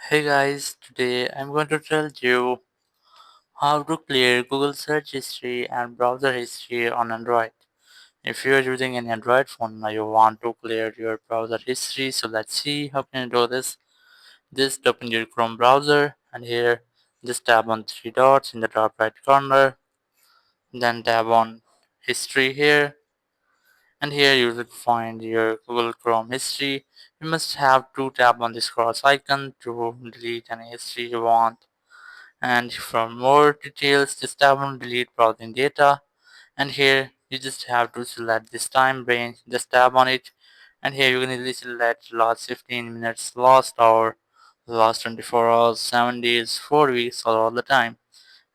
Hey guys, today I'm going to tell you how to clear Google search history and browser history on Android. If you're using an Android phone now you want to clear your browser history, so let's see how can you do this. Just open your Chrome browser and here just tap on three dots in the top right corner, then tap on history here, and here you will find your Google Chrome history. You must have to tap on this cross icon to delete any history you want. And for more details just tap on delete browsing data, and here you just have to select this time range, just tap on it, and here you can easily select last 15 minutes, last hour, last 24 hours, 7 days, 4 weeks, or all the time.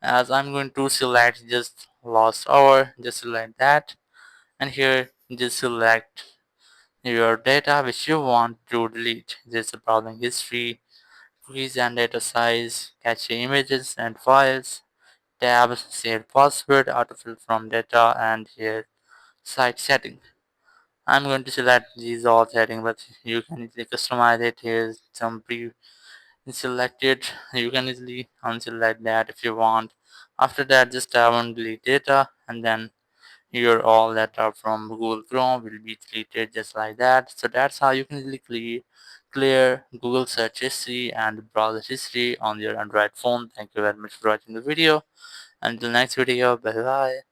As I'm going to select just last hour, just select that, and here just select your data which you want to delete. This is the browsing history, cookies and data size, cache images and files, tab save password, autofill from data, and here site setting. I'm going to select these all settings, but you can easily customize it. Here's some pre-selected. You can easily unselect that if you want. After that, just tap on delete data, and then your all data from Google Chrome will be deleted just like that. So that's how you can easily clear Google search history and browser history on your Android phone. Thank you very much for watching the video. Until next video, bye bye.